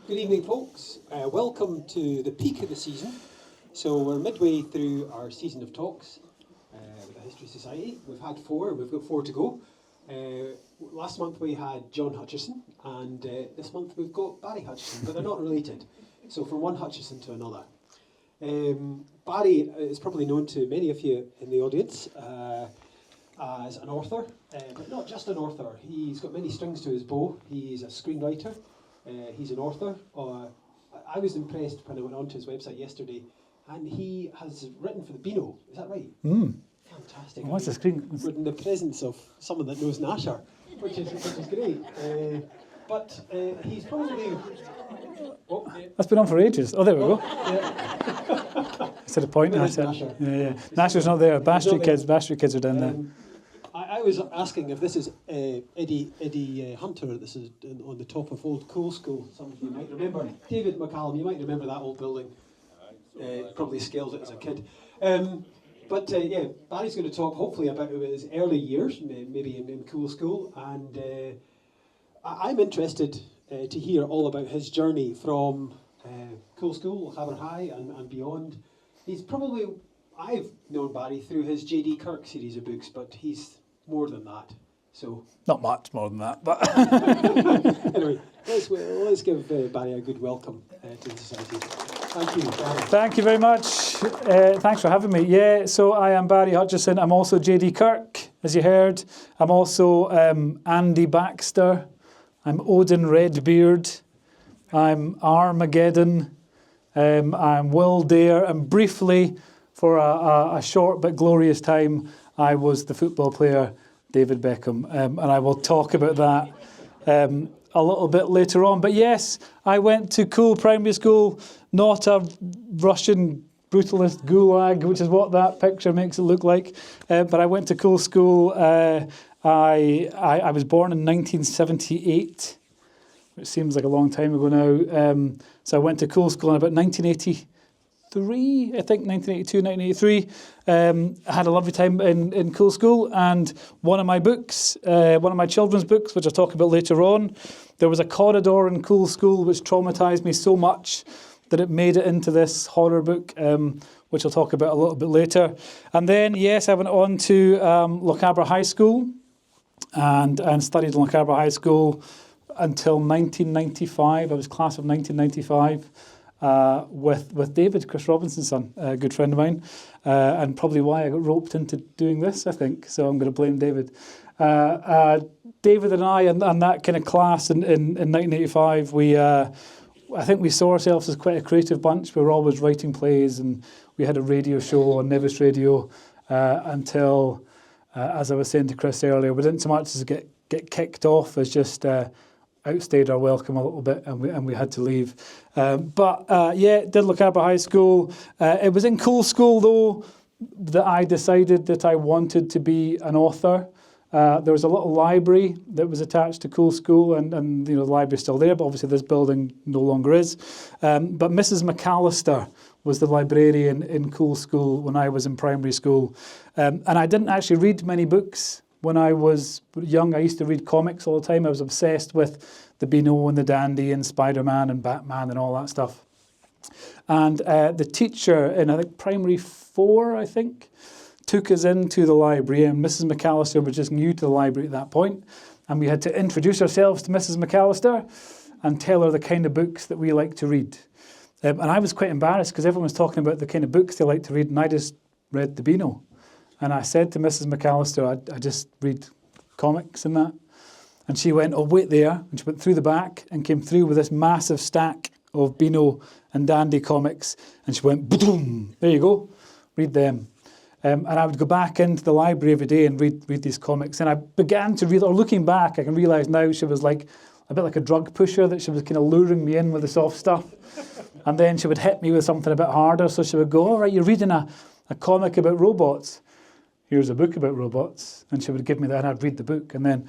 Good evening, folks. Welcome to the peak of the season. So we're midway through our season of talks with the History Society. We've had 4, we've got 4 to go. Last month we had John Hutchison, and this month we've got Barry Hutchison, but they're not related. So from one Hutchison to another. Barry is probably known to many of you in the audience as an author, but not just an author. He's got many strings to his bow. He's a screenwriter. He's an author. I was impressed when I went onto his website yesterday, and he has written for the Beano. Is that right? Fantastic. What's the screen? We're in the presence of someone that knows Nasher, which is great. But he's probably... Oh, yeah. That's been on for ages. Oh, there we go. Yeah. That's the point. Nasher. Yeah. Nasher's not there. Bash Street kids are down there. I was asking if this is Eddie Hunter. This is on the top of Old Coal School. Some of you might remember. David McCallum, you might remember that old building. Probably scaled it as a kid. But Barry's going to talk hopefully about his early years, maybe in Coal School. And I'm interested to hear all about his journey from Coal School, Lochaber High and beyond. He's probably... I've known Barry through his JD Kirk series of books, but he's more than that. So not much more than that, but anyway, let's give Barry a good welcome to the society. Thank you, Barry. Thank you very much. Thanks for having me. Yeah, so I am Barry Hutchison. I'm also JD Kirk, as you heard. I'm also Andy Baxter. I'm Odin Redbeard. I'm Armageddon. I'm Will Dare, and briefly, for a short but glorious time, I was the football player David Beckham, and I will talk about that a little bit later on. But yes, I went to Cool Primary School, not a Russian brutalist gulag, which is what that picture makes it look like, but I went to Cool School. I was born in 1978, which seems like a long time ago now. So I went to Cool School in about 1983, I think, 1982, 1983. I had a lovely time in Cool School, and one of my books, one of my children's books, which I'll talk about later on, there was a corridor in Cool School which traumatised me so much that it made it into this horror book, which I'll talk about a little bit later. And then, yes, I went on to Lochaber High School and studied in Lochaber High School until 1995. I was class of 1995. With David, Chris Robinson's son, a good friend of mine, and probably why I got roped into doing this, I think. So I'm going to blame David. David and I, and that kind of class in 1985, I think we saw ourselves as quite a creative bunch. We were always writing plays, and we had a radio show on Nevis Radio until, as I was saying to Chris earlier, we didn't so much as get kicked off as just... outstayed our welcome a little bit, and we had to leave. Did Lochaber High School. It was in Cool School, though, that I decided that I wanted to be an author. There was a little library that was attached to Cool School, and the library's still there, but obviously this building no longer is. But Mrs. McAllister was the librarian in Cool School when I was in primary school. And I didn't actually read many books. When I was young, I used to read comics all the time. I was obsessed with the Beano and the Dandy and Spider-Man and Batman and all that stuff. And the teacher in, I think, primary 4, I think, took us into the library, and Mrs. McAllister was just new to the library at that point, and we had to introduce ourselves to Mrs. McAllister and tell her the kind of books that we like to read. And I was quite embarrassed because everyone was talking about the kind of books they like to read, and I just read the Beano. And I said to Mrs. McAllister, I just read comics and that. And she went, oh, wait there. And she went through the back and came through with this massive stack of Beano and Dandy comics. And she went, boom, there you go, read them. And I would go back into the library every day and read these comics. And I began to read, or looking back, I can realise now she was like a bit like a drug pusher, that she was kind of luring me in with the soft stuff. And then she would hit me with something a bit harder. So she would go, all right, you're reading a comic about robots. Here's a book about robots. And she would give me that, and I'd read the book. And then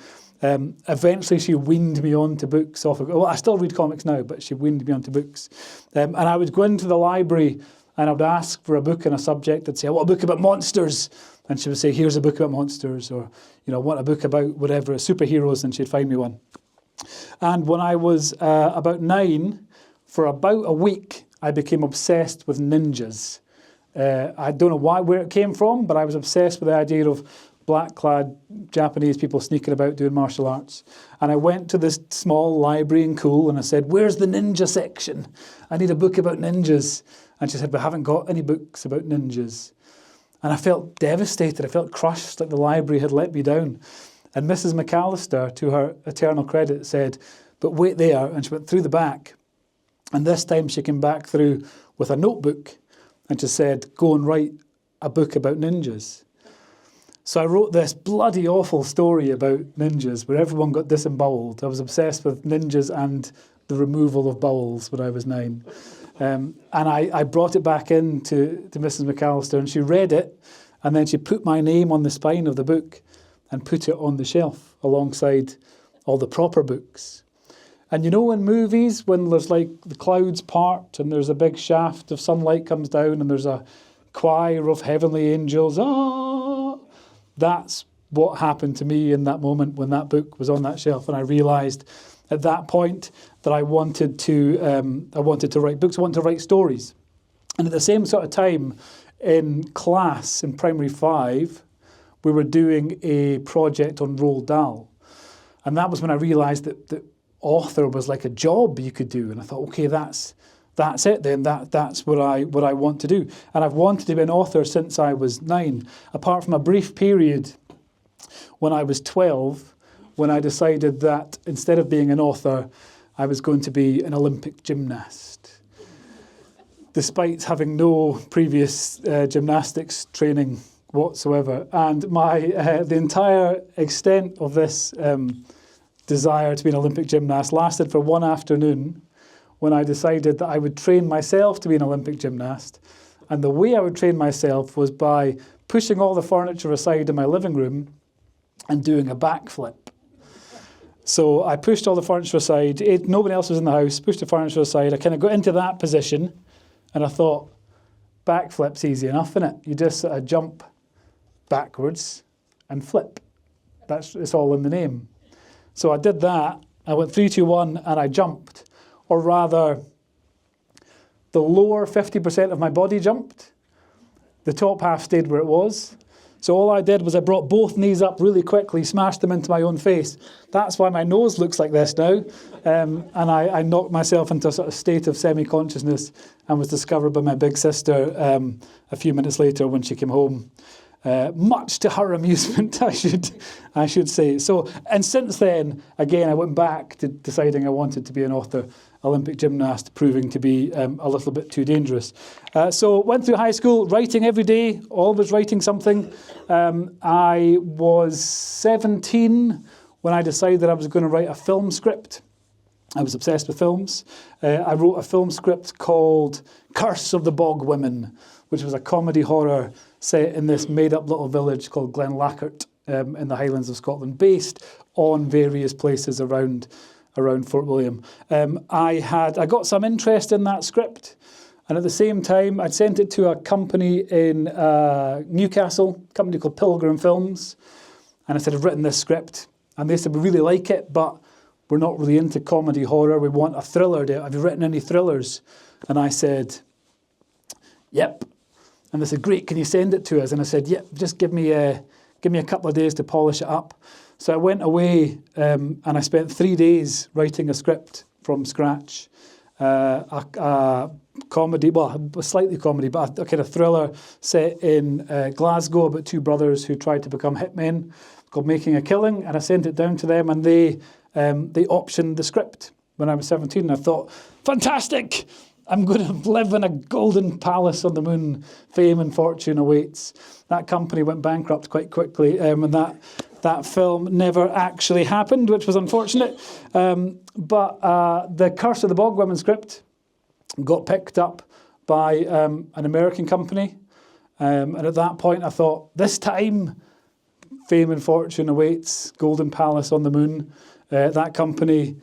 eventually she weaned me onto books. Well, I still read comics now, but she weaned me onto books. And I would go into the library and I would ask for a book on a subject. I'd say, I want a book about monsters. And she would say, here's a book about monsters. Or, I want a book about whatever, superheroes. And she'd find me one. And when I was about 9, For about a week, I became obsessed with ninjas. I don't know where it came from, but I was obsessed with the idea of black-clad Japanese people sneaking about doing martial arts. And I went to this small library in Cool and I said, where's the ninja section? I need a book about ninjas. And she said, we haven't got any books about ninjas. And I felt devastated. I felt crushed, like the library had let me down. And Mrs. McAllister, to her eternal credit, said, but wait there. And she went through the back. And this time she came back through with a notebook and she said, go and write a book about ninjas. So I wrote this bloody awful story about ninjas where everyone got disemboweled. I was obsessed with ninjas and the removal of bowels when I was 9. And I brought it back in to Mrs. McAllister and she read it and then she put my name on the spine of the book and put it on the shelf alongside all the proper books. And you know in movies when there's like the clouds part and there's a big shaft of sunlight comes down and there's a choir of heavenly angels, that's what happened to me in that moment when that book was on that shelf. And I realised at that point that I wanted to write books, I wanted to write stories. And at the same sort of time in class in primary 5, we were doing a project on Roald Dahl. And that was when I realised that author was like a job you could do. And I thought, okay, that's it then. That's what I want to do. And I've wanted to be an author since I was 9, apart from a brief period when I was 12, when I decided that instead of being an author, I was going to be an Olympic gymnast. Despite having no previous gymnastics training whatsoever. And the entire extent of this desire to be an Olympic gymnast lasted for one afternoon when I decided that I would train myself to be an Olympic gymnast. And the way I would train myself was by pushing all the furniture aside in my living room and doing a backflip. So I pushed all the furniture aside. Nobody else was in the house, pushed the furniture aside. I kind of got into that position and I thought, backflip's easy enough, innit? You just sort of jump backwards and flip. It's all in the name. So I did that. I went 3, 2, 1 and I jumped. Or rather, the lower 50% of my body jumped. The top half stayed where it was. So all I did was I brought both knees up really quickly, smashed them into my own face. That's why my nose looks like this now. And I knocked myself into a sort of state of semi-consciousness and was discovered by my big sister a few minutes later when she came home. Much to her amusement, I should say. So, and since then, again, I went back to deciding I wanted to be an author, Olympic gymnast, proving to be a little bit too dangerous. So went through high school, writing every day, always writing something. I was 17 when I decided I was going to write a film script. I was obsessed with films. I wrote a film script called Curse of the Bog Women, which was a comedy horror set in this made-up little village called Glenlackert in the Highlands of Scotland, based on various places around Fort William. I got some interest in that script, and at the same time, I'd sent it to a company in Newcastle, a company called Pilgrim Films, and I said, I've written this script, and they said, we really like it, but we're not really into comedy horror. We want a thriller. Have you written any thrillers? And I said, yep. And they said, great, can you send it to us? And I said, yep, just give me a couple of days to polish it up. So I went away and I spent 3 days writing a script from scratch. A comedy, well, slightly comedy, but a kind of thriller set in Glasgow about 2 brothers who tried to become hitmen, called Making a Killing. And I sent it down to them and they optioned the script when I was 17. And I thought, fantastic! I'm going to live in a golden palace on the moon. Fame and fortune awaits. That company went bankrupt quite quickly, and that film never actually happened, which was unfortunate. But the Curse of the Bog Women script got picked up by an American company. And at that point, I thought, this time, fame and fortune awaits, golden palace on the moon. That company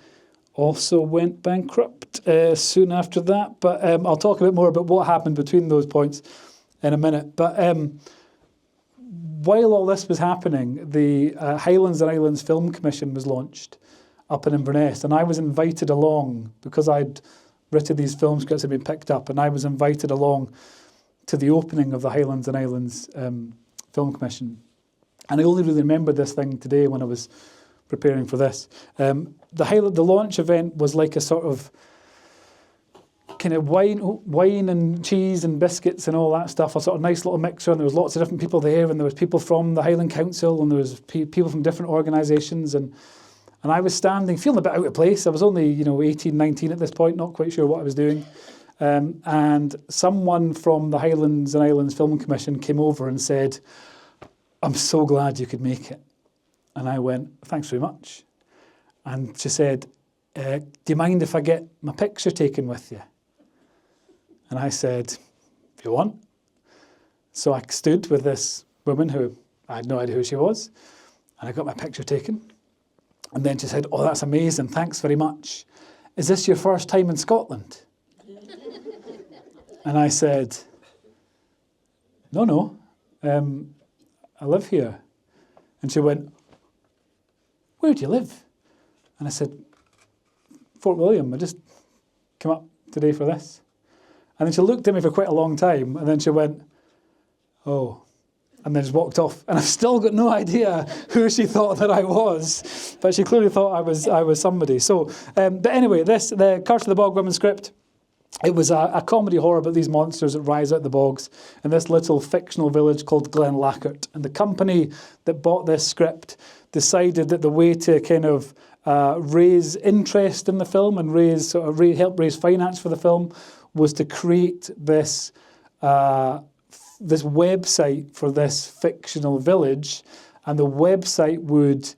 also went bankrupt soon after that. But I'll talk a bit more about what happened between those points in a minute. But while all this was happening, the Highlands and Islands Film Commission was launched up in Inverness. And I was invited along because I'd written these film scripts had been picked up, and I was invited along to the opening of the Highlands and Islands Film Commission. And I only really remember this thing today when I was preparing for this. The launch event was like a sort of kind of wine and cheese and biscuits and all that stuff, a sort of nice little mixture, and there was lots of different people there, and there was people from the Highland Council, and there was people from different organisations, and I was standing, feeling a bit out of place. I was only, 18, 19 at this point, not quite sure what I was doing. And someone from the Highlands and Islands Film Commission came over and said, "I'm so glad you could make it." And I went, "Thanks very much." And she said, "Do you mind if I get my picture taken with you?" And I said, "If you want." So I stood with this woman who I had no idea who she was, and I got my picture taken. And then she said, "Oh, that's amazing, thanks very much. Is this your first time in Scotland?" And I said, No, I live here." And she went, "Where do you live?" And I said, "Fort William, I just came up today for this." And then she looked at me for quite a long time, and then she went, "Oh," and then just walked off. And I've still got no idea who she thought that I was, but she clearly thought I was somebody. So, but anyway, the Curse of the Bog Women script, it was a comedy horror about these monsters that rise out of the bogs in this little fictional village called Glenlackert. And the company that bought this script decided that the way to kind of raise interest in the film and help raise finance for the film was to create this this website for this fictional village, and the website would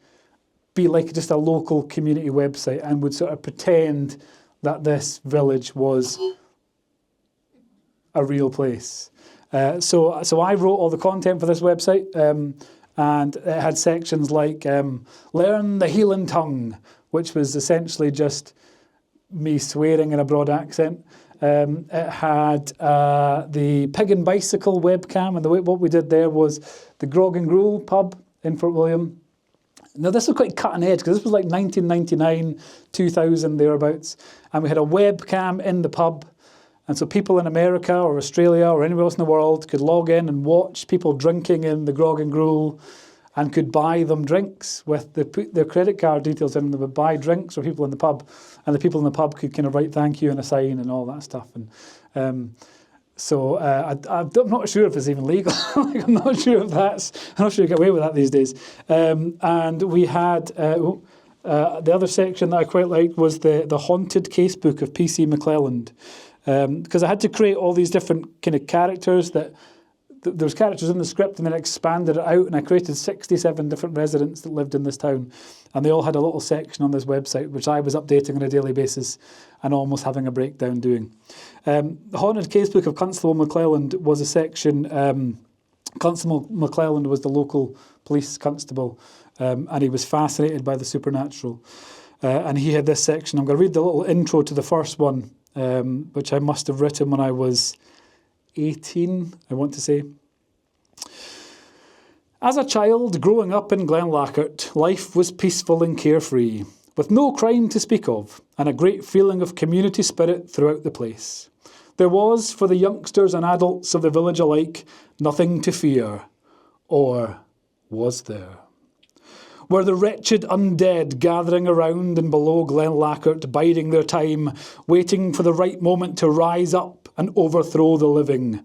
be like just a local community website and would sort of pretend that this village was a real place. So I wrote all the content for this website, and it had sections like Learn the Highland Tongue, which was essentially just me swearing in a broad accent. It had the Pig and Bicycle webcam, and what we did there was the Grog and Gruel pub in Fort William. Now, this was quite cutting edge, because this was like 1999, 2000, thereabouts, and we had a webcam in the pub, and so people in America or Australia or anywhere else in the world could log in and watch people drinking in the Grog and Gruel, and could buy them drinks with their credit card details in, and they would buy drinks for people in the pub, and the people in the pub could kind of write thank you and a sign and all that stuff. And so I'm not sure if it's even legal. I'm not sure you get away with that these days. And we had the other section that I quite liked was the haunted casebook of P.C. McClelland, because I had to create all these different kind of characters that. There was characters in the script, and then I expanded it out, and I created 67 different residents that lived in this town, and they all had a little section on this website, which I was updating on a daily basis and almost having a breakdown doing. The Haunted Casebook of Constable McClelland was a section. Constable McClelland was the local police constable, and he was fascinated by the supernatural. And he had this section. I'm going to read the little intro to the first one, which I must have written when I was 18, I want to say. As a child growing up in Glenlackert, life was peaceful and carefree, with no crime to speak of, and a great feeling of community spirit throughout the place. There was, for the youngsters and adults of the village alike, nothing to fear. Or was there? Were the wretched undead gathering around and below Glenlackert, biding their time, waiting for the right moment to rise up and overthrow the living?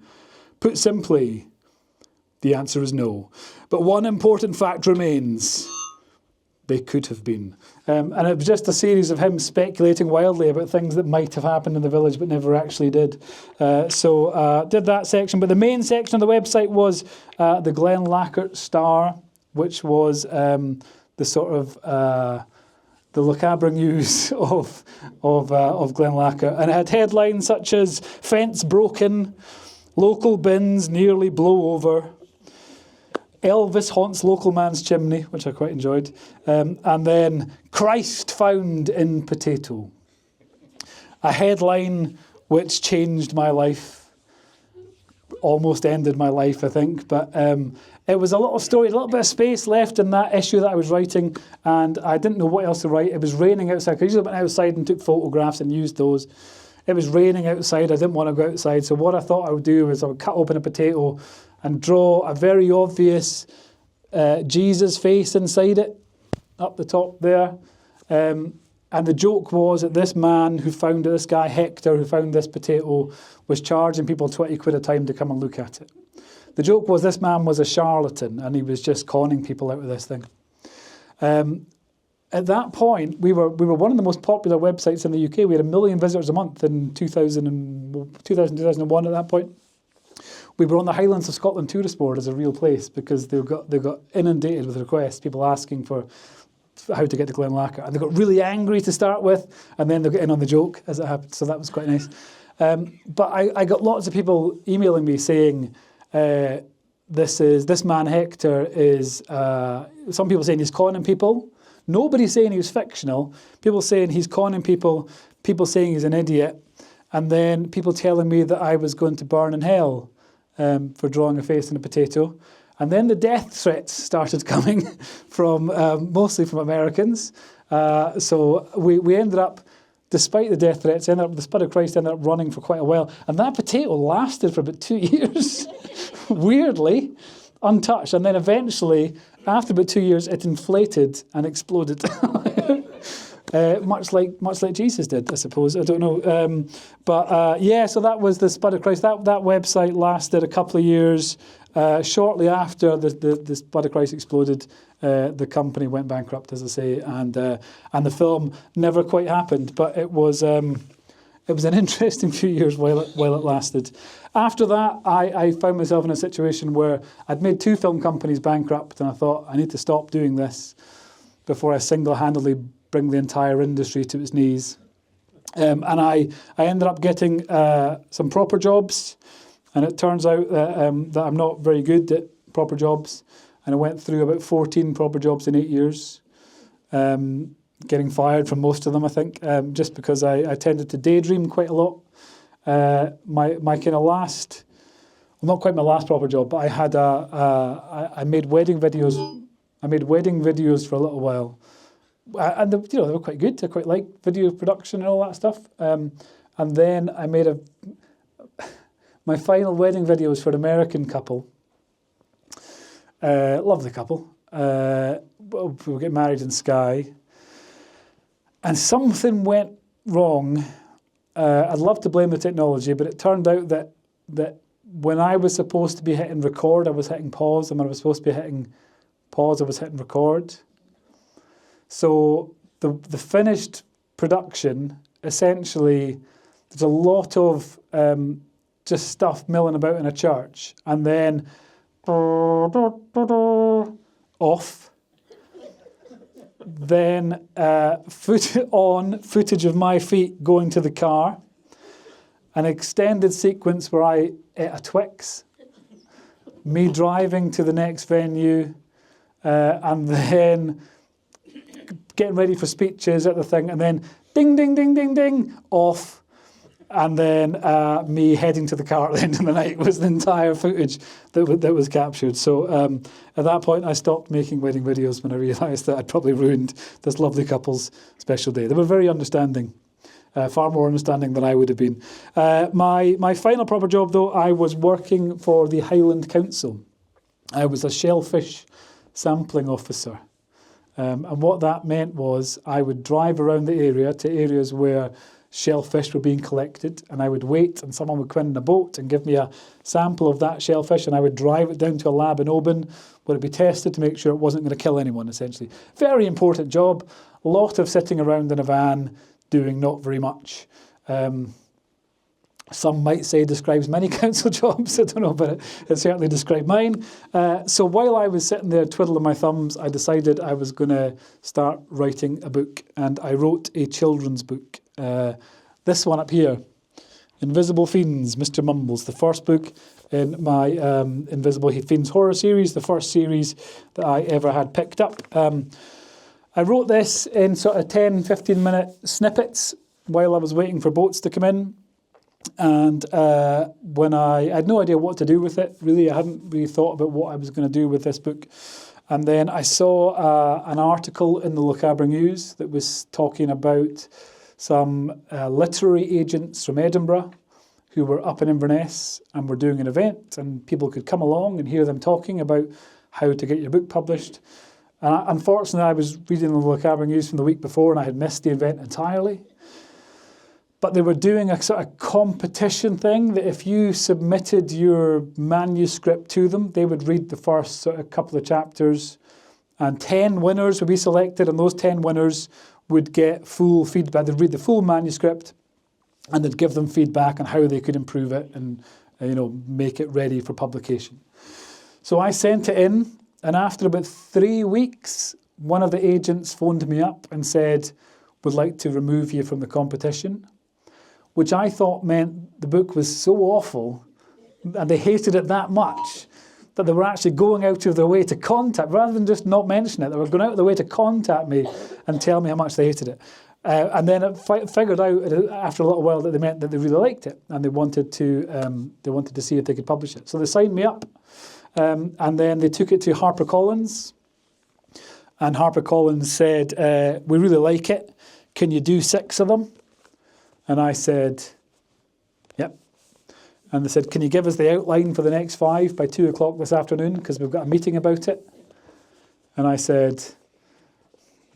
Put simply, the answer is no. But one important fact remains. They could have been. And it was just a series of him speculating wildly about things that might have happened in the village but never actually did. So did that section. But the main section of the website was the Glenlackert Star, which was the sort of the Lochaber news of Glenlackert. And it had headlines such as "Fence Broken," "Local Bins Nearly Blow Over," "Elvis Haunts Local Man's Chimney," which I quite enjoyed, and then "Christ Found in Potato." A headline which changed my life, almost ended my life, I think, but it was a little story, a little bit of space left in that issue that I was writing, and I didn't know what else to write. It was raining outside. I usually went outside and took photographs and used those. It was raining outside. I didn't want to go outside. So what I thought I would do was I would cut open a potato and draw a very obvious Jesus face inside it, up the top there. And the joke was that this man who found it, this guy Hector who found this potato, was charging people 20 quid a time to come and look at it. The joke was this man was a charlatan and he was just conning people out of this thing. At that point, we were one of the most popular websites in the UK. We had 1 million visitors a month in 2001 at that point. We were on the Highlands of Scotland tourist board as a real place because they got inundated with requests, people asking for how to get to Glenlacker. And they got really angry to start with, and then they got in on the joke as it happened. So that was quite nice. But I got lots of people emailing me saying, this man Hector is, some people saying he's conning people. Nobody's saying he was fictional. People saying he's conning people. People saying he's an idiot. And then people telling me that I was going to burn in hell for drawing a face in a potato. And then the death threats started coming from mostly from Americans. So we ended up, despite the death threats, the Spud of Christ ended up running for quite a while. And that potato lasted for about 2 years, weirdly, untouched. And then eventually, after about 2 years, it inflated and exploded. Much like Jesus did, I suppose. I don't know. So that was the Spud of Christ. That website lasted a couple of years. Shortly after the Spud of Christ exploded, the company went bankrupt, as I say, and the film never quite happened. But it was an interesting few years while it lasted. After that, I found myself in a situation where I'd made 2 film companies bankrupt, and I thought I need to stop doing this before I single-handedly bring the entire industry to its knees. And I ended up getting some proper jobs. And it turns out that I'm not very good at proper jobs. And I went through about 14 proper jobs in 8 years, getting fired from most of them, I think, just because I tended to daydream quite a lot. My kind of last, well, not quite my last proper job, but I had I made wedding videos. I made wedding videos for a little while. And they were quite good. I quite liked video production and all that stuff. And then I made my final wedding video was for an American couple. Lovely couple. We were getting married in Skye. And something went wrong. I'd love to blame the technology, but it turned out that when I was supposed to be hitting record, I was hitting pause. And when I was supposed to be hitting pause, I was hitting record. So the finished production, essentially, there's a lot of just stuff milling about in a church, and then off. Then footage of my feet going to the car, an extended sequence where I ate a Twix, me driving to the next venue, and then getting ready for speeches at the thing, and then ding, ding, ding, ding, ding, off. And then me heading to the car at the end of the night was the entire footage that was captured. So at that point, I stopped making wedding videos when I realised that I'd probably ruined this lovely couple's special day. They were very understanding, far more understanding than I would have been. My final proper job, though, I was working for the Highland Council. I was a shellfish sampling officer. And what that meant was I would drive around the area to areas where shellfish were being collected, and I would wait, and someone would come in a boat and give me a sample of that shellfish, and I would drive it down to a lab in Oban where it'd be tested to make sure it wasn't going to kill anyone, essentially. Very important job. A lot of sitting around in a van doing not very much. Some might say describes many council jobs. I don't know, but it certainly described mine. So while I was sitting there twiddling my thumbs, I decided I was going to start writing a book, and I wrote a children's book. This one up here, Invisible Fiends, Mr. Mumbles, the first book in my Invisible Fiends horror series, the first series that I ever had picked up. I wrote this in sort of 10, 15-minute snippets while I was waiting for boats to come in. And when I had no idea what to do with it, really, I hadn't really thought about what I was going to do with this book. And then I saw an article in the Lochaber News that was talking about some literary agents from Edinburgh who were up in Inverness and were doing an event, and people could come along and hear them talking about how to get your book published. And unfortunately, I was reading the Lochaber News from the week before and I had missed the event entirely. But they were doing a sort of competition thing that if you submitted your manuscript to them, they would read the first sort of couple of chapters, and 10 winners would be selected, and those 10 winners would get full feedback. They'd read the full manuscript and they'd give them feedback on how they could improve it and make it ready for publication. So I sent it in, and after about 3 weeks, one of the agents phoned me up and said, "Would like to remove you from the competition," which I thought meant the book was so awful and they hated it that much that they were actually going out of their way to contact, rather than just not mention it, they were going out of their way to contact me and tell me how much they hated it. And then it figured out after a little while that they meant that they really liked it and they wanted to see if they could publish it. So they signed me up, and then they took it to HarperCollins, and HarperCollins said, "We really like it. Can you do 6 of them?" And I said, "Yep." And they said, "Can you give us the outline for the next 5 by 2 o'clock this afternoon, because we've got a meeting about it?" And I said,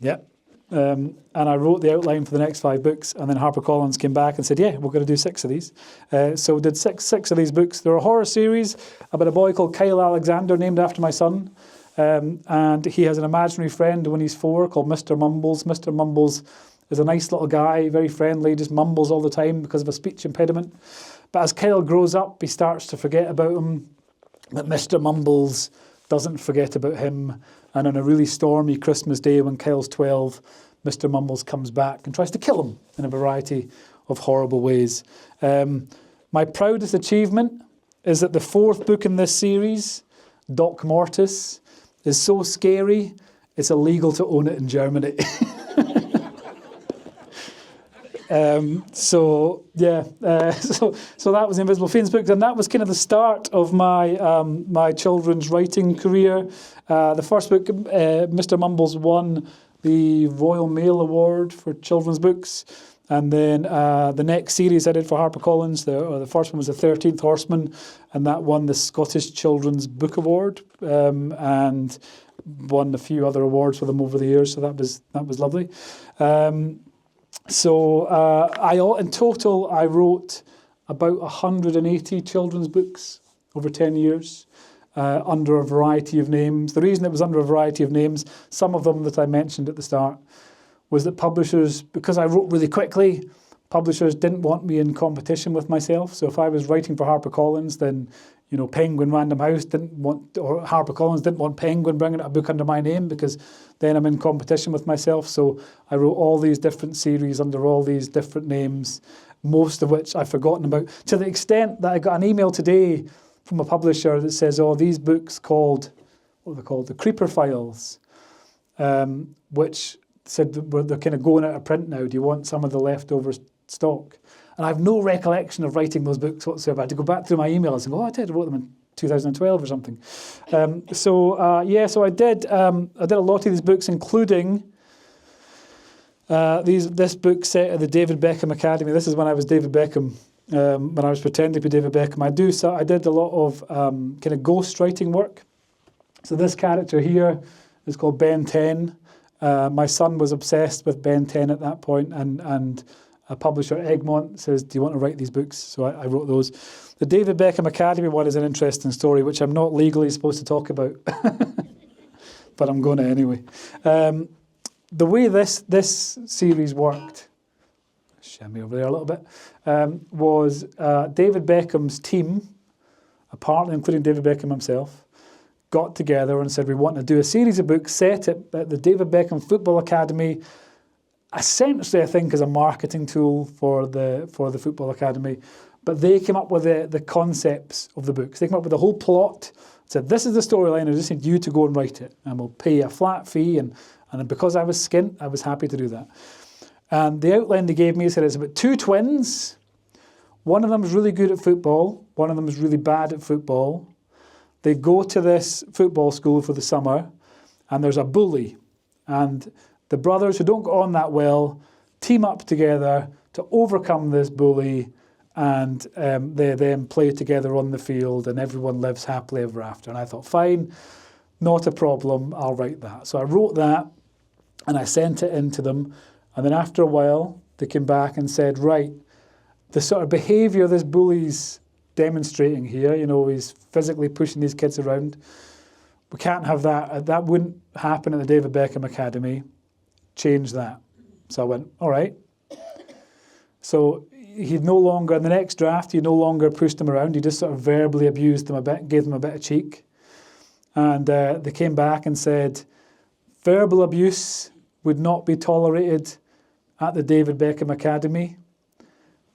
"Yep." And I wrote the outline for the next 5 books, and then HarperCollins came back and said, "Yeah, we're going to do 6 of these." So we did six of these books. They're a horror series about a boy called Kyle Alexander, named after my son. And he has an imaginary friend when he's 4 called Mr. Mumbles. Mr. Mumbles is a nice little guy, very friendly, just mumbles all the time because of a speech impediment. But as Kyle grows up, he starts to forget about him. But Mr. Mumbles doesn't forget about him. And on a really stormy Christmas day when Kyle's 12, Mr. Mumbles comes back and tries to kill him in a variety of horrible ways. My proudest achievement is that the 4th book in this series, Doc Mortis, is so scary, it's illegal to own it in Germany. So that was the Invisible Fiends book, and that was kind of the start of my children's writing career. The first book, Mr. Mumbles, won the Royal Mail Award for children's books, and then the next series I did for HarperCollins, the first one was The 13th Horseman, and that won the Scottish Children's Book Award, and won a few other awards for them over the years. So that was lovely. In total, I wrote about 180 children's books over 10 years under a variety of names. The reason it was under a variety of names, some of them that I mentioned at the start, was that publishers, because I wrote really quickly, publishers didn't want me in competition with myself. So if I was writing for HarperCollins, then Penguin Random House or HarperCollins didn't want Penguin bringing out a book under my name, because then I'm in competition with myself. So I wrote all these different series under all these different names, most of which I've forgotten about, to the extent that I got an email today from a publisher that says, "Oh, these books called," what are they called? The Creeper Files, which said they're kind of going out of print now. Do you want some of the leftover stock? And I have no recollection of writing those books whatsoever. I had to go back through my emails and go, I wrote them in 2012 or something. So I did a lot of these books, including this book set at the David Beckham Academy. This is when I was David Beckham, when I was pretending to be David Beckham. I did a lot of kind of ghostwriting work. So this character here is called Ben 10. My son was obsessed with Ben 10 at that point, and a publisher, Egmont, says, "Do you want to write these books?" So I wrote those. The David Beckham Academy one is an interesting story, which I'm not legally supposed to talk about, but I'm going to anyway. The way this series worked, shimmy over there a little bit, was David Beckham's team, apparently including David Beckham himself, got together and said, "We want to do a series of books set at the David Beckham Football Academy." Essentially, I think, as a marketing tool for the Football Academy. But they came up with the concepts of the books. They came up with the whole plot, said, "This is the storyline, I just need you to go and write it. And we'll pay a flat fee." And because I was skint, I was happy to do that. And the outline they gave me said it's about 2 twins. One of them is really good at football. One of them is really bad at football. They go to this football school for the summer, and there's a bully. And the brothers, who don't get on that well, team up together to overcome this bully, and they then play together on the field, and everyone lives happily ever after. And I thought, fine, not a problem, I'll write that. So I wrote that, and I sent it in to them, and then after a while, they came back and said, right, the sort of behaviour this bully's demonstrating here, he's physically pushing these kids around, we can't have that. That wouldn't happen at the David Beckham Academy. Change that. So I went, all right. So he'd no longer, in the next draft, he no longer pushed them around. He just sort of verbally abused them a bit, gave them a bit of cheek. And they came back and said, verbal abuse would not be tolerated at the David Beckham Academy.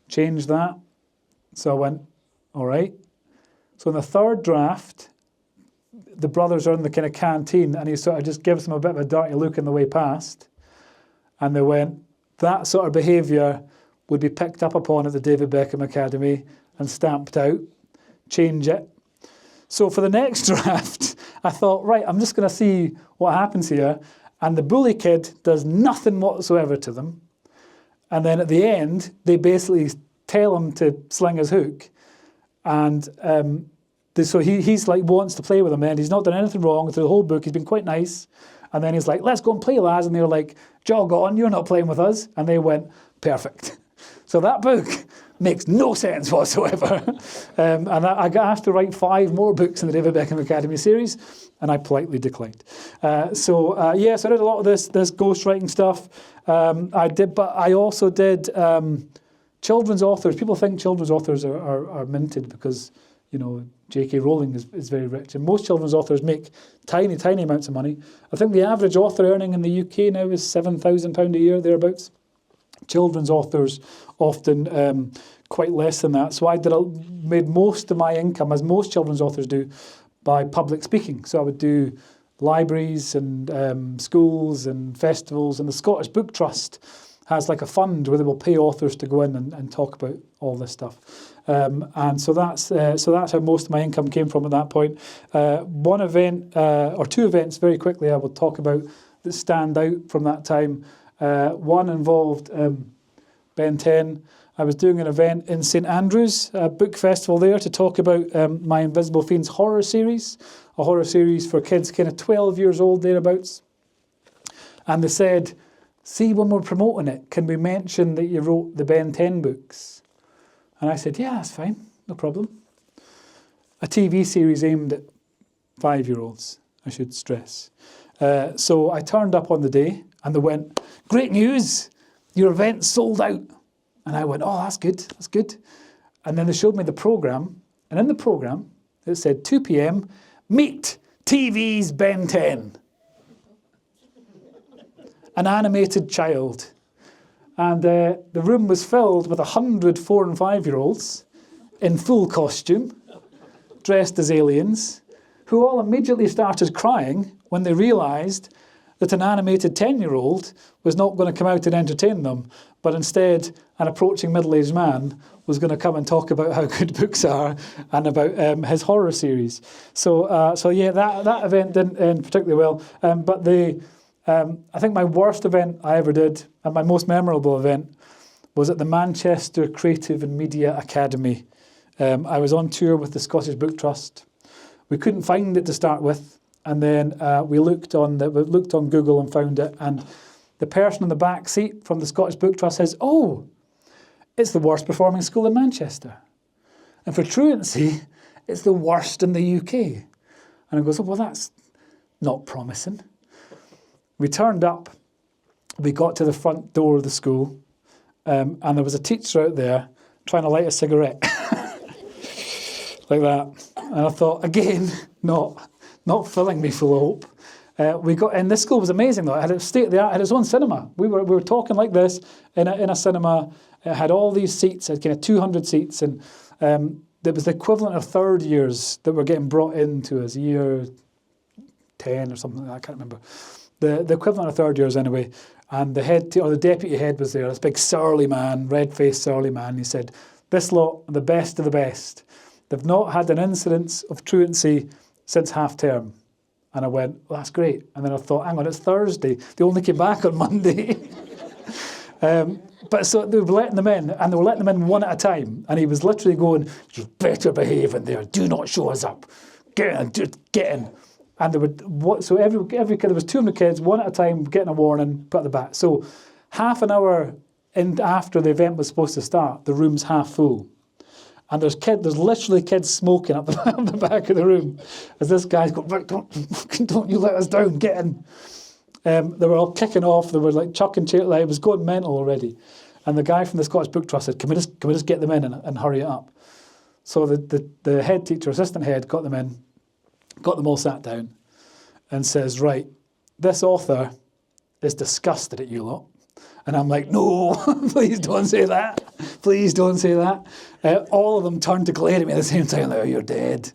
Change that. So I went, all right. So in the third draft, the brothers are in the kind of canteen, and he sort of just gives them a bit of a dirty look on the way past. And they went, that sort of behaviour would be picked up upon at the David Beckham Academy and stamped out. Change it. So for the next draft, I thought, right, I'm just going to see what happens here. And the bully kid does nothing whatsoever to them. And then at the end, they basically tell him to sling his hook. And so he's like, wants to play with them, and he's not done anything wrong through the whole book. He's been quite nice. And then he's like, let's go and play, lads. And they're like, jog on, you're not playing with us. And they went, perfect. So that book makes no sense whatsoever. And I got asked to write 5 more books in the David Beckham Academy series, and I politely declined. So I did a lot of this ghostwriting stuff. But I also did children's authors. People think children's authors are minted because, J.K. Rowling is very rich. And most children's authors make tiny, tiny amounts of money. I think the average author earning in the UK now is £7,000 a year, thereabouts. Children's authors often quite less than that. So I made most of my income, as most children's authors do, by public speaking. So I would do libraries and schools and festivals, and the Scottish Book Trust has like a fund where they will pay authors to go in and talk about all this stuff. And so that's how most of my income came from at that point. One event or 2 events very quickly I will talk about that stand out from that time. One involved Ben 10. I was doing an event in St Andrews, a book festival there, to talk about my Invisible Fiends horror series, a horror series for kids kind of 12 years old, thereabouts. And they said, see, when we're promoting it, can we mention that you wrote the Ben 10 books? And I said, yeah, that's fine, no problem. A TV series aimed at 5-year-olds, I should stress. So I turned up on the day, and they went, great news, your event's sold out. And I went, oh, that's good. And then they showed me the programme, and in the programme, it said 2 p.m, meet TV's Ben 10. An animated child. And the room was filled with 100 4- and 5-year-olds in full costume, dressed as aliens, who all immediately started crying when they realised that an animated 10-year-old was not going to come out and entertain them, but instead an approaching middle-aged man was going to come and talk about how good books are and about his horror series. So that event didn't end particularly well. But I think my worst event I ever did, and my most memorable event, was at the Manchester Creative and Media Academy. I was on tour with the Scottish Book Trust. We couldn't find it to start with, and then we looked on Google and found it, and the person in the back seat from the Scottish Book Trust says, oh, it's the worst performing school in Manchester. And for truancy, it's the worst in the UK. And I goes, oh, well, that's not promising. We turned up, we got to the front door of the school, and there was a teacher out there trying to light a cigarette. Like that. And I thought, again, not filling me full of hope. We got, and this school was amazing though. It had a state of the art, it had its own cinema. We were talking like this in a cinema. It had all these seats, it had kind of 200 seats, and it was the equivalent of third years that were getting brought into us, year 10 or something like that, I can't remember. The equivalent of third years anyway. And the deputy head was there, this big surly man, red-faced surly man. He said, this lot are the best of the best. They've not had an incidence of truancy since half term. And I went, well, that's great. And then I thought, hang on, it's Thursday. They only came back on Monday. But so they were letting them in, and they were letting them in one at a time. And he was literally going, "You better behave in there. Do not show us up. Get in, just get in." And there were so every kid, there was 200 kids, one at a time, getting a warning, put at the back. So half an hour after the event was supposed to start, the room's half full. And there's literally kids smoking up the back of the room as this guy's going, "Right, don't you let us down, get in." They were all kicking off, they were like chucking chairs, like it was going mental already. And the guy from the Scottish Book Trust said, can we just get them in and hurry it up? So the head teacher, assistant head, got them in, got them all sat down, and says, "Right, this author is disgusted at you lot." And I'm like, "No, please don't say that. Please don't say that." All of them turned to glare at me at the same time, like, "Oh, you're dead."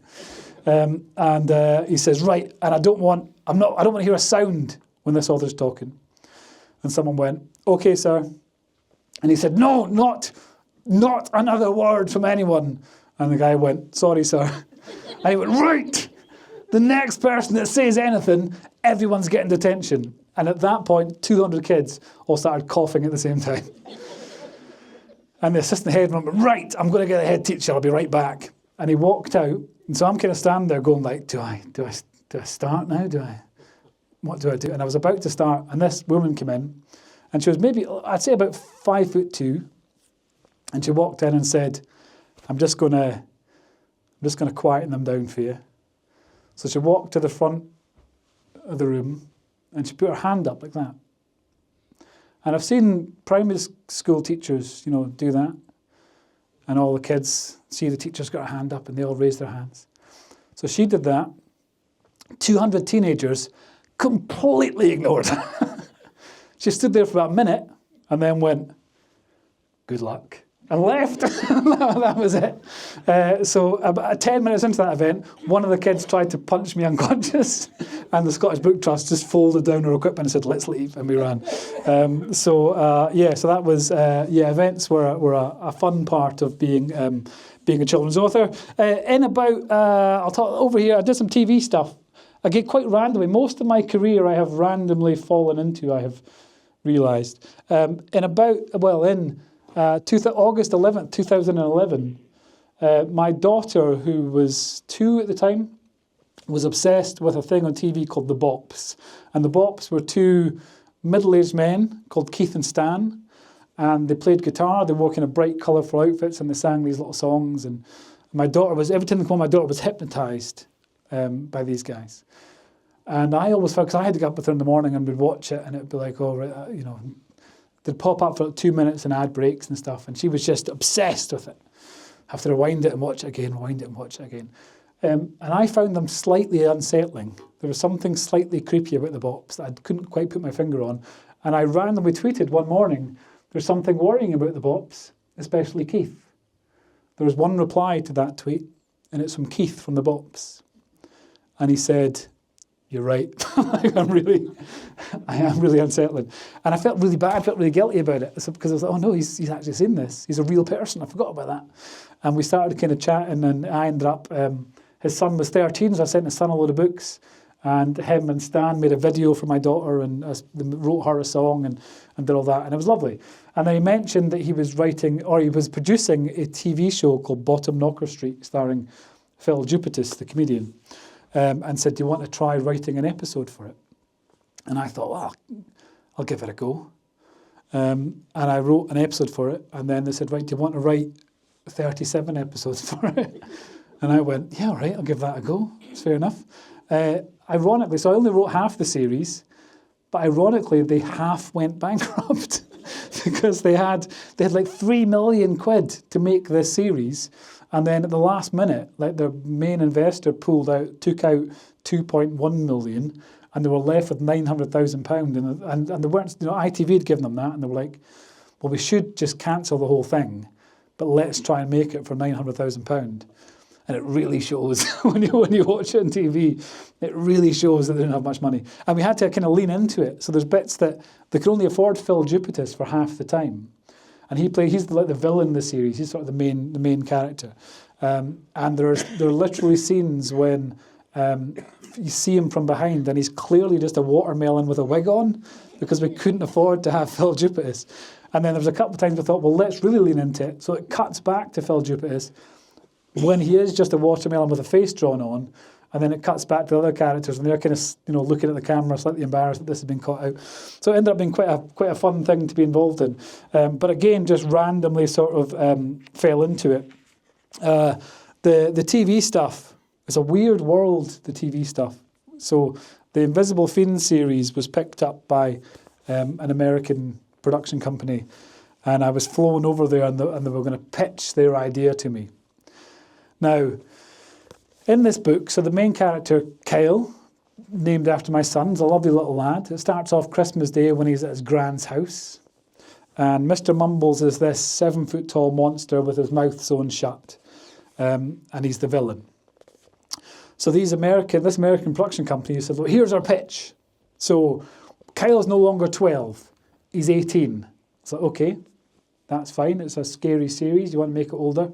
And he says, "Right, and I don't want to hear a sound when this author's talking." And someone went, "Okay, sir." And he said, "No, not another word from anyone." And the guy went, "Sorry, sir." And he went, "Right, the next person that says anything, everyone's getting detention." And at that point, 200 kids all started coughing at the same time. And the assistant head went, "Right, I'm going to get the head teacher. I'll be right back." And he walked out. And so I'm kind of standing there going like, do I start now? What do I do? And I was about to start, and this woman came in, and she was maybe, I'd say about 5'2", and she walked in and said, I'm just going to quieten them down for you." So she walked to the front of the room, and she put her hand up like that. And I've seen primary school teachers, do that. And all the kids see the teacher's got her hand up, and they all raise their hands. So she did that. 200 teenagers completely ignored her. She stood there for about a minute and then went, "Good luck," and left. That was it. So about 10 minutes into that event, one of the kids tried to punch me unconscious, and the Scottish Book Trust just folded down her equipment and said, "Let's leave," and we ran. So that was, events were a fun part of being a children's author. I'll talk over here, I did some TV stuff. Again, quite randomly. Most of my career I have randomly fallen into, I have realised. August 11th, 2011, my daughter, who was 2 at the time, was obsessed with a thing on TV called The Bops. And The Bops were 2 middle-aged men called Keith and Stan, and they played guitar, they wore kind of bright, colourful outfits, and they sang these little songs. And my daughter every time they called my daughter was hypnotised by these guys. And I always felt, because I had to get up with her in the morning and we'd watch it, and it'd be like, they'd pop up for like 2 minutes and ad breaks and stuff, and she was just obsessed with it. Have to rewind it and watch it again, rewind it and watch it again. And I found them slightly unsettling. There was something slightly creepy about the Bops that I couldn't quite put my finger on. And I randomly tweeted one morning, "There's something worrying about the Bops, especially Keith." There was one reply to that tweet, and it's from Keith from the Bops. And he said, "You're right. I am really unsettling." And I felt really bad, I felt really guilty about it, because I was like, "Oh no, he's actually seen this. He's a real person. I forgot about that." And we started kind of chatting, and I ended up, his son was 13, so I sent his son a load of books, and him and Stan made a video for my daughter, and wrote her a song and did all that, and it was lovely. And then he mentioned that he was producing a TV show called Bottom Knocker Street, starring Phil Jupitus, the comedian. And said, "Do you want to try writing an episode for it?" And I thought, well, I'll give it a go. And I wrote an episode for it, and then they said, "Right, do you want to write 37 episodes for it?" And I went, "Yeah, all right, I'll give that a go. It's fair enough." Ironically, so I only wrote half the series, but ironically, they half went bankrupt because they had like 3 million quid to make this series. And then at the last minute, like their main investor took out 2.1 million, and they were left with £900,000. And they weren't, ITV had given them that, and they were like, "Well, we should just cancel the whole thing, but let's try and make it for £900,000. And it really shows when you watch it on TV. It really shows that they didn't have much money, and we had to kind of lean into it. So there's bits that they could only afford Phil Jupitus for half the time. And he's like the villain in the series. He's sort of the main character. And there are literally scenes when you see him from behind, and he's clearly just a watermelon with a wig on, because we couldn't afford to have Phil Jupitus. And then there was a couple of times I thought, well, let's really lean into it. So it cuts back to Phil Dupuis when he is just a watermelon with a face drawn on, and then it cuts back to the other characters, and they're kind of, looking at the camera, slightly embarrassed that this has been cut out. So it ended up being quite a fun thing to be involved in. But again, just randomly sort of fell into it. The TV stuff is a weird world, the TV stuff. So the Invisible Fiend series was picked up by an American production company, and I was flown over there, and they were going to pitch their idea to me. Now, in this book, so the main character, Kyle, named after my son, is a lovely little lad. It starts off Christmas Day when he's at his grand's house. And Mr. Mumbles is this 7-foot-tall monster with his mouth sewn shut. And he's the villain. So this American production company said, look, here's our pitch. So Kyle's no longer 12. He's 18. It's like, okay, that's fine. It's a scary series. You want to make it older.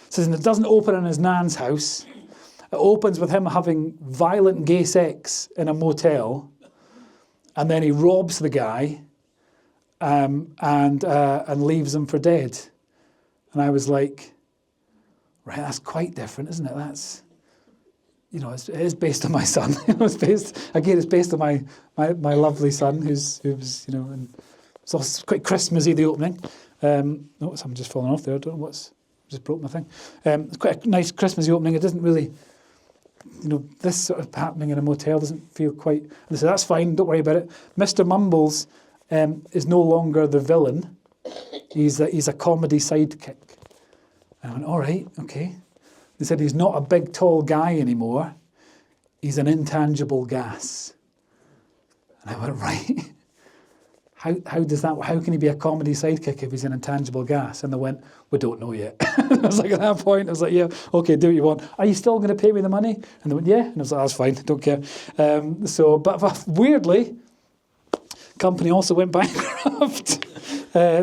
So it doesn't open in his nan's house. It opens with him having violent gay sex in a motel, and then he robs the guy and leaves him for dead. And I was like, right, that's quite different, isn't it? That's, it is based on my son. It's based on my lovely son, who's and it's also quite Christmassy, the opening. Something just fallen off there. I don't know just broke my thing. It's quite a nice Christmassy opening. It doesn't really, this sort of happening in a motel doesn't feel quite. And they said, that's fine, don't worry about it. Mr. Mumbles is no longer the villain. He's a comedy sidekick. And I went, all right, okay. They said he's not a big, tall guy anymore. He's an intangible gas. And I went, right. How does that? How can he be a comedy sidekick if he's an intangible gas? And they went, we don't know yet. I was like, at that point, I was like, yeah, okay, do what you want. Are you still going to pay me the money? And they went, yeah. And I was like, that's fine, don't care. But weirdly, company also went bankrupt.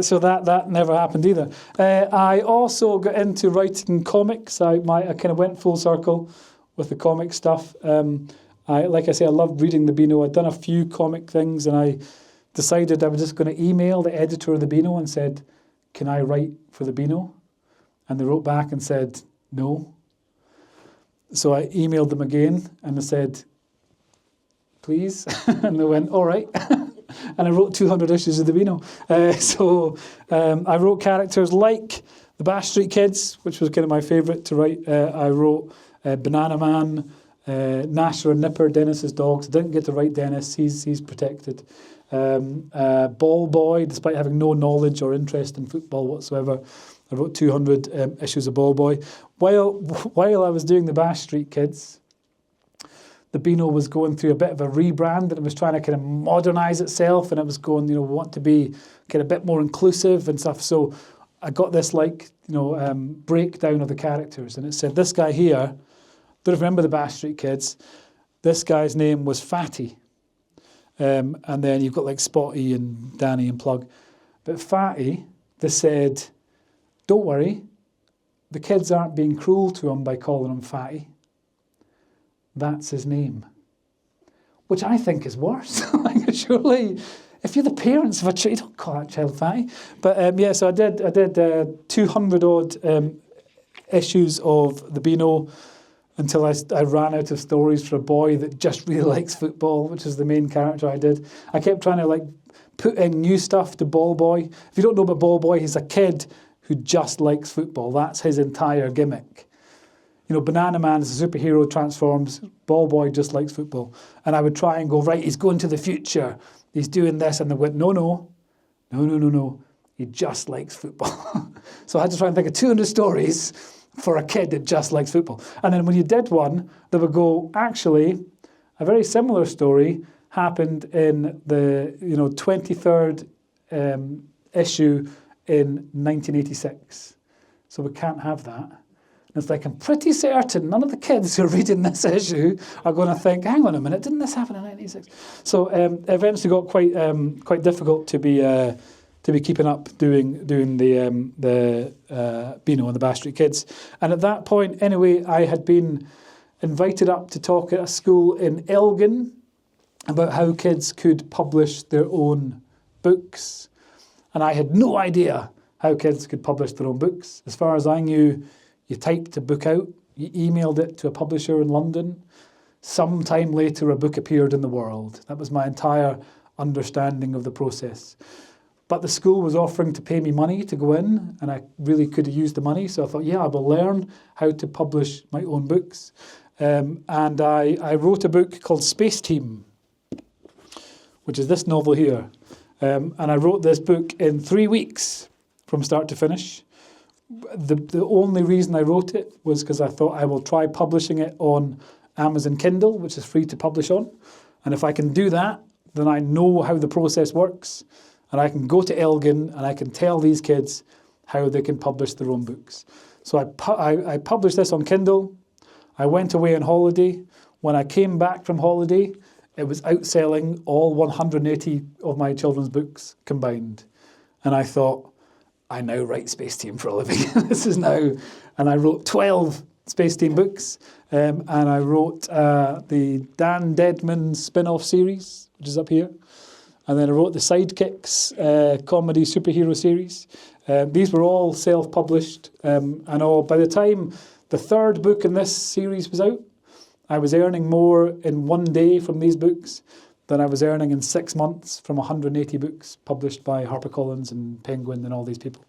So that never happened either. I also got into writing comics. I kind of went full circle with the comic stuff. Like I say, I loved reading the Beano. I'd done a few comic things, and I decided I was just going to email the editor of the Beano and said, can I write for the Beano? And they wrote back and said, no. So I emailed them again and I said, please. And they went, all right. And I wrote 200 issues of the Beano. I wrote characters like the Bash Street Kids, which was kind of my favourite to write. I wrote Banana Man, Nasher and Nipper, Dennis's dogs. I didn't get to write Dennis. He's protected. Ball Boy, despite having no knowledge or interest in football whatsoever. I wrote 200 issues of Ball Boy. While I was doing the Bash Street Kids, the Beano was going through a bit of a rebrand, and it was trying to kind of modernise itself, and it was going, we want to be kind of a bit more inclusive and stuff. So I got this breakdown of the characters, and it said, this guy here, don't remember the Bash Street Kids, this guy's name was Fatty. And then you've got like Spotty and Danny and Plug. But Fatty, they said, don't worry, the kids aren't being cruel to him by calling him Fatty. That's his name. Which I think is worse. Surely, if you're the parents of a child, you don't call that child Fatty. But so I did 200 odd issues of the Beano until I ran out of stories for a boy that just really likes football, which is the main character I did. I kept trying to put in new stuff to Ball Boy. If you don't know about Ball Boy, he's a kid who just likes football. That's his entire gimmick. Banana Man is a superhero, transforms. Ball Boy just likes football. And I would try and go, right, he's going to the future. He's doing this. And they went, no. He just likes football. So I had to try and think of 200 stories for a kid that just likes football. And then when you did one, they would go, actually, a very similar story happened in the 23rd issue in 1986. So we can't have that. And it's like, I'm pretty certain none of the kids who are reading this issue are going to think, hang on a minute, didn't this happen in 1986? So it eventually got quite difficult to be keeping up doing the Beano and the Bash Street Kids. And at that point, anyway, I had been invited up to talk at a school in Elgin about how kids could publish their own books. And I had no idea how kids could publish their own books. As far as I knew, you typed a book out, you emailed it to a publisher in London. Sometime later, a book appeared in the world. That was my entire understanding of the process. But the school was offering to pay me money to go in, and I really could have used the money. So I thought, yeah, I will learn how to publish my own books. And I wrote a book called Space Team, which is this novel here. And I wrote this book in 3 weeks from start to finish. The only reason I wrote it was because I thought I will try publishing it on Amazon Kindle, which is free to publish on. And if I can do that, then I know how the process works. And I can go to Elgin and I can tell these kids how they can publish their own books. So I published this on Kindle. I went away on holiday. When I came back from holiday, it was outselling all 180 of my children's books combined. And I thought, I now write Space Team for a living. This is now. And I wrote 12 Space Team books. And I wrote the Dan Deadman spin-off series, which is up here. And then I wrote the Sidekicks comedy superhero series. These were all self-published. And by the time the third book in this series was out, I was earning more in one day from these books than I was earning in 6 months from 180 books published by HarperCollins and Penguin and all these people.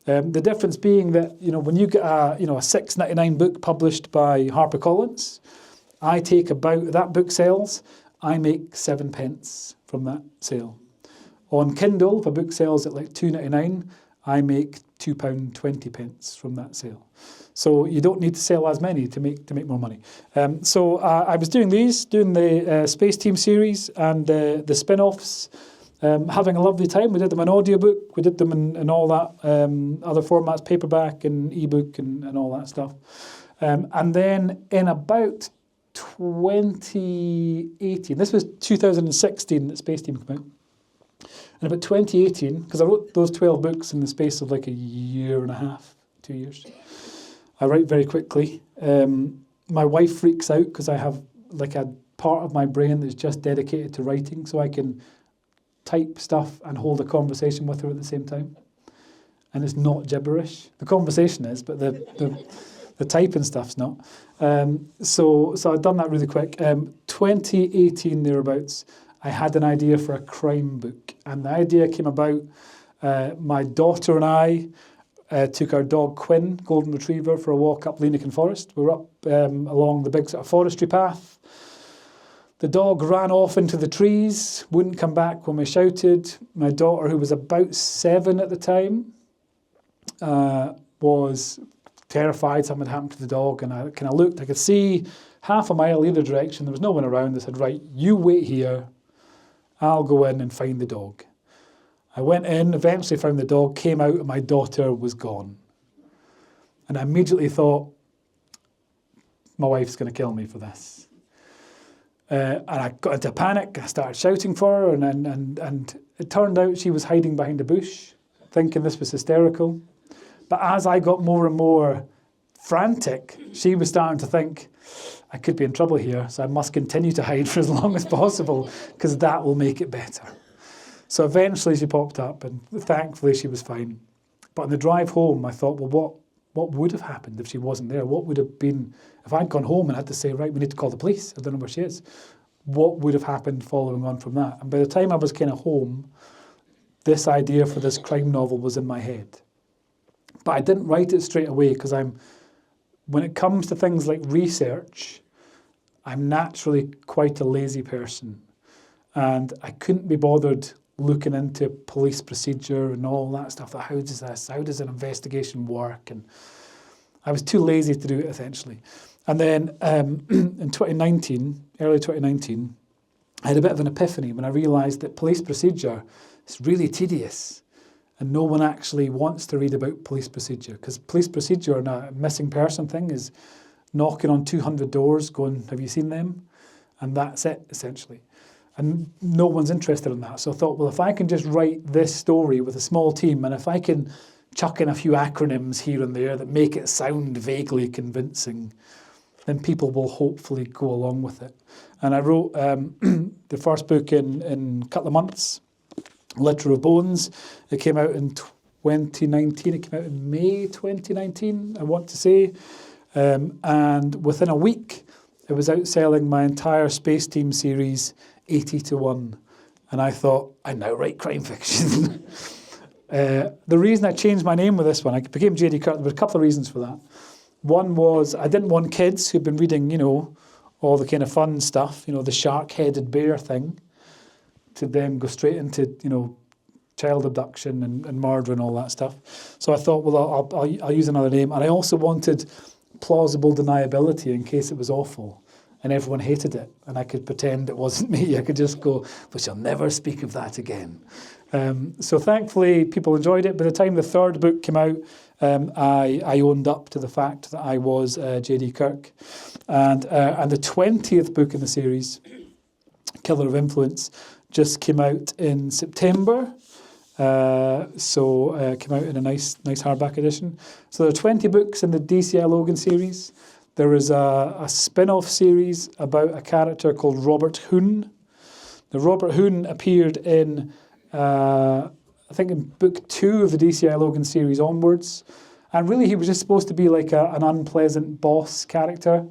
The difference being that, when you get a $6.99 book published by HarperCollins, I take about, that book sells, I make 7 pence from that sale. On Kindle, if a book sells at like $2.99, I make £2.20 from that sale. So you don't need to sell as many to make more money. So I was doing the Space Team series and the spin-offs, having a lovely time. We did them in audiobook, we did them in all that other formats, paperback and ebook and all that stuff. And then in about 2018, this was 2016 that Space Team came out. And about 2018, because I wrote those 12 books in the space of like a year and a half, 2 years. I write very quickly. My wife freaks out because I have like a part of my brain that's just dedicated to writing, so I can type stuff and hold a conversation with her at the same time. And it's not gibberish. The conversation is, but the typing stuff's not. So I'd done that really quick. 2018 thereabouts, I had an idea for a crime book, and the idea came about. My daughter and I took our dog Quinn, golden retriever, for a walk up Leanican Forest. We were up along the big sort of forestry path. The dog ran off into the trees, wouldn't come back when we shouted. My daughter, who was about 7 at the time, was terrified something had happened to the dog, and I kind of looked. I could see half a mile either direction. There was no one around. I said, right, you wait here. I'll go in and find the dog. I went in, eventually found the dog, came out, and my daughter was gone. And I immediately thought, my wife's going to kill me for this. And I got into a panic. I started shouting for her, and it turned out she was hiding behind a bush, thinking this was hysterical. But as I got more and more frantic, she was starting to think, I could be in trouble here, so I must continue to hide for as long as possible, because that will make it better. So eventually she popped up, and thankfully she was fine. But on the drive home, I thought, well, what would have happened if she wasn't there? What would have been, if I'd gone home and had to say, right, we need to call the police, I don't know where she is. What would have happened following on from that? And by the time I was kind of home, this idea for this crime novel was in my head. But I didn't write it straight away, because when it comes to things like research, I'm naturally quite a lazy person. And I couldn't be bothered looking into police procedure and all that stuff. How does an investigation work? And I was too lazy to do it, essentially. And then in 2019, early 2019, I had a bit of an epiphany when I realised that police procedure is really tedious. And no one actually wants to read about police procedure, because police procedure on a missing person thing is knocking on 200 doors going, have you seen them? And that's it, essentially. And no one's interested in that. So I thought, well, if I can just write this story with a small team, and if I can chuck in a few acronyms here and there that make it sound vaguely convincing, then people will hopefully go along with it. And I wrote the first book in a couple of months. Litter of Bones. It came out in 2019. It came out in May 2019, I want to say. And within a week, it was outselling my entire Space Team series 80-1. And I thought, I now write crime fiction. The reason I changed my name with this one, I became JD Kirk, there were a couple of reasons for that. One was I didn't want kids who'd been reading, you know, all the kind of fun stuff, you know, the shark-headed bear thing, to then go straight into, you know, child abduction and murder and all that stuff. So I thought, well, I'll use another name. And I also wanted plausible deniability in case it was awful and everyone hated it. And I could pretend it wasn't me. I could just go, we shall never speak of that again. So thankfully, people enjoyed it. By the time the third book came out, I owned up to the fact that I was JD Kirk. And the 20th book in the series, Killer of Influence, just came out in September. So came out in a nice hardback edition. So there are 20 books in the DCI Logan series. There is a spin-off series about a character called Robert Hoon. Now, Robert Hoon appeared in, I think, in book 2 of the DCI Logan series onwards. And really, he was just supposed to be like an unpleasant boss character.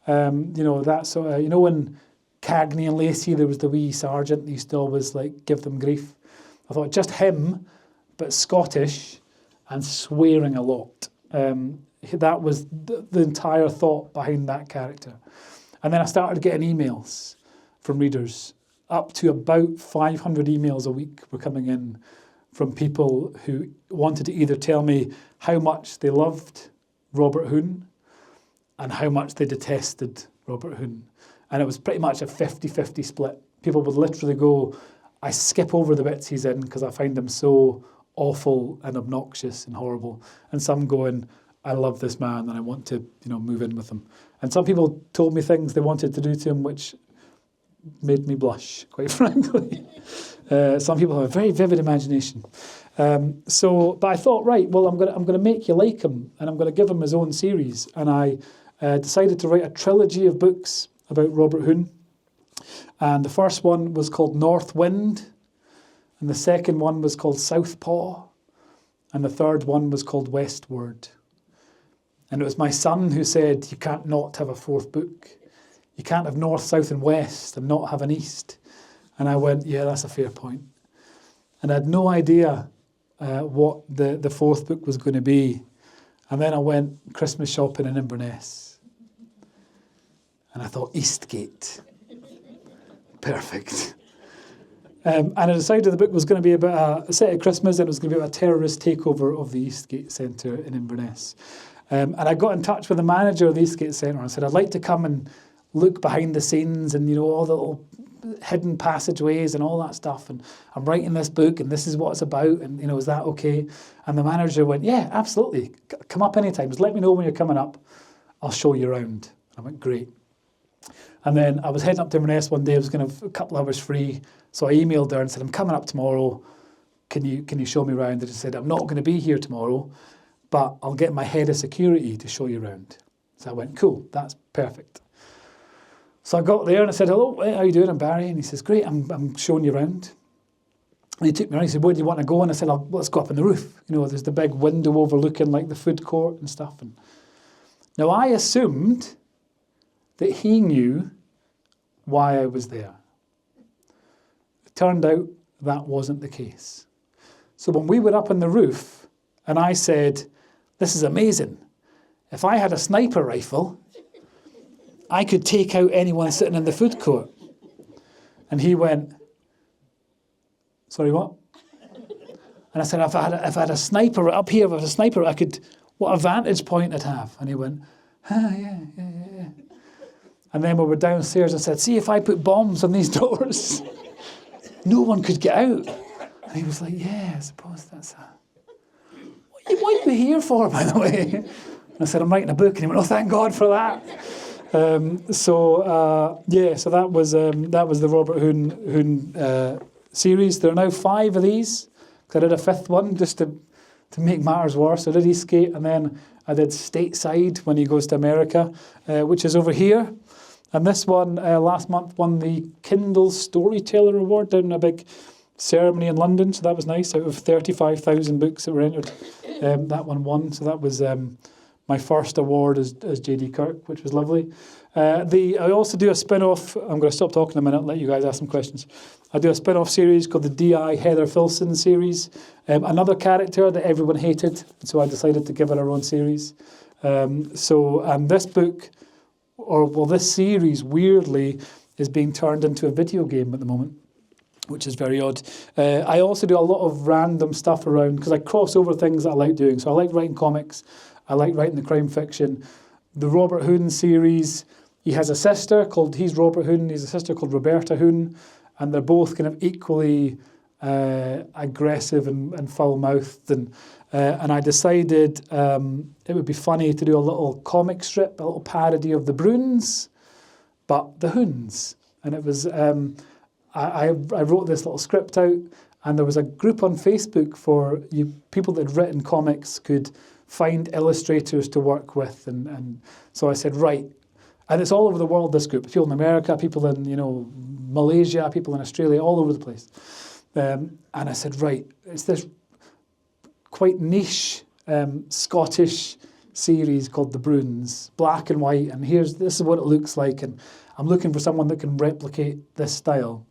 You know, that sort of, you know, in Cagney and Lacey, there was the wee sergeant that used to always like give them grief. I thought just him, but Scottish and swearing a lot. That was the entire thought behind that character. And then I started getting emails from readers. Up to about 500 emails a week were coming in from people who wanted to either tell me how much they loved Robert Hoon and how much they detested Robert Hoon. And it was pretty much a 50-50 split. People would literally go, I skip over the bits he's in because I find him so awful and obnoxious and horrible. And some going, I love this man and I want to, you know, move in with him. And some people told me things they wanted to do to him which made me blush, quite frankly. Some people have a very vivid imagination. But I thought, right, well, I'm going to make you like him and I'm going to give him his own series. And I decided to write a trilogy of books about Robert Hoon. And the first one was called North Wind, and the second one was called Southpaw, and the third one was called Westward. And it was my son who said, you can't not have a fourth book. You can't have North, South and West and not have an East. And I went, yeah, that's a fair point. And I had no idea what the fourth book was going to be. And then I went Christmas shopping in Inverness. And I thought, Eastgate. Perfect. And I decided the book was going to be about a set at Christmas and it was going to be about a terrorist takeover of the Eastgate Centre in Inverness. And I got in touch with the manager of the Eastgate Centre and said, I'd like to come and look behind the scenes and, you know, all the little hidden passageways and all that stuff. And I'm writing this book and this is what it's about. And, you know, is that okay? And the manager went, yeah, absolutely. Come up anytime. Just let me know when you're coming up. I'll show you around. And I went, great. And then I was heading up to Inverness one day. I was going to have a couple of hours free. So I emailed her and said, I'm coming up tomorrow. Can you show me around? And she said, I'm not going to be here tomorrow, but I'll get my head of security to show you around. So I went, cool, that's perfect. So I got there and I said, hello, how are you doing? I'm Barry. And he says, great, I'm showing you around. And he took me around. He said, where do you want to go? And I said, let's go up on the roof. You know, there's the big window overlooking like the food court and stuff. And now I assumed that he knew why I was there. It turned out that wasn't the case. So when we were up on the roof and I said, this is amazing. If I had a sniper rifle, I could take out anyone sitting in the food court. And he went, sorry, what? And I said, if I had a sniper up here, if I had a sniper, I could, what a vantage point I'd have. And he went, yeah. And then we were downstairs and said, see if I put bombs on these doors, no one could get out. And he was like, yeah, I suppose that's what are you here for, by the way? And I said, I'm writing a book. And he went, oh, thank God for that. So that was the Robert Hoon series. There are now 5 of these. I did a 5th one just to make matters worse. I did Eastgate, and then I did Stateside when he goes to America, which is over here. And this one last month won the Kindle Storyteller Award down in a big ceremony in London, so that was nice. Out of 35,000 books that were entered, that one won. So that was my first award as JD Kirk, which was lovely. I also do a spin-off. I'm going to stop talking a minute, let you guys ask some questions. I do a spin-off series called the D.I. Heather Filson series. Another character that everyone hated, so I decided to give her own series. And this book, this series, weirdly, is being turned into a video game at the moment, which is very odd. I also do a lot of random stuff around, because I cross over things that I like doing. So I like writing comics. I like writing the crime fiction. The Robert Hoon series, he has a sister called, he's Robert Hoon, he has a sister called Roberta Hoon, and they're both kind of equally aggressive and foul-mouthed. And I decided it would be funny to do a little comic strip, a little parody of the Bruins, but the Hoons. And it was, I wrote this little script out, and there was a group on Facebook for people that had written comics could find illustrators to work with. And so I said, right. And it's all over the world, this group. People in America, people in, Malaysia, people in Australia, all over the place. And I said, right, it's this quite niche Scottish series called The Bruins, black and white, and this is what it looks like, and I'm looking for someone that can replicate this style.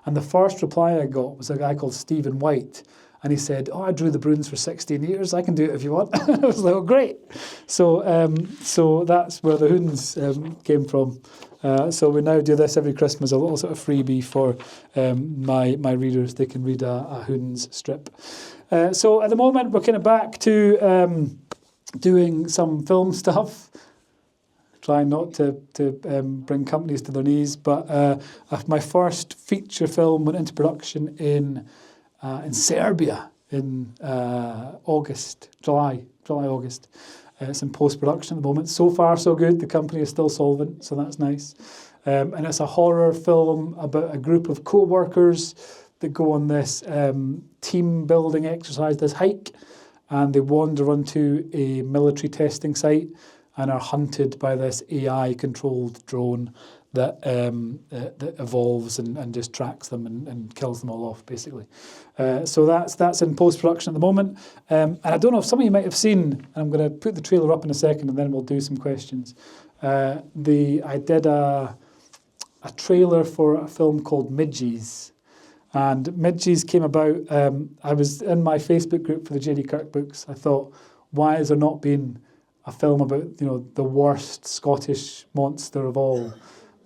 And the first reply I got was a guy called Stephen White, and he said, I drew the Bruins for 16 years, I can do it if you want. I was like, oh, great. So that's where the Hoons came from. So we now do this every Christmas, a little sort of freebie for my readers. They can read a Hoons strip. So at the moment, we're kind of back to doing some film stuff, trying not to bring companies to their knees. But my first feature film went into production in Serbia in July, August. It's in post-production at the moment. So far, so good. The company is still solvent, so that's nice. And it's a horror film about a group of co-workers that go on this team-building exercise, this hike, and they wander onto a military testing site and are hunted by this AI-controlled drone that evolves and just tracks them and kills them all off, basically. So that's in post-production at the moment. And I don't know if some of you might have seen, and I'm going to put the trailer up in a second and then we'll do some questions. I did a trailer for a film called Midges. And Midges came about, I was in my Facebook group for the JD Kirk books. I thought, why has there not been a film about, the worst Scottish monster of all,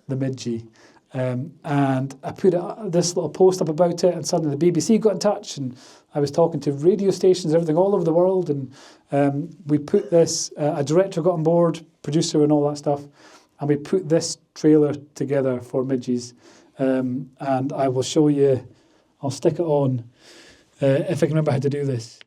the Midgie? And I put this little post up about it, and suddenly the BBC got in touch, and I was talking to radio stations, everything all over the world, and we put this, a director got on board, producer and all that stuff, and we put this trailer together for Midges. And I will show you, I'll stick it on, if I can remember how to do this.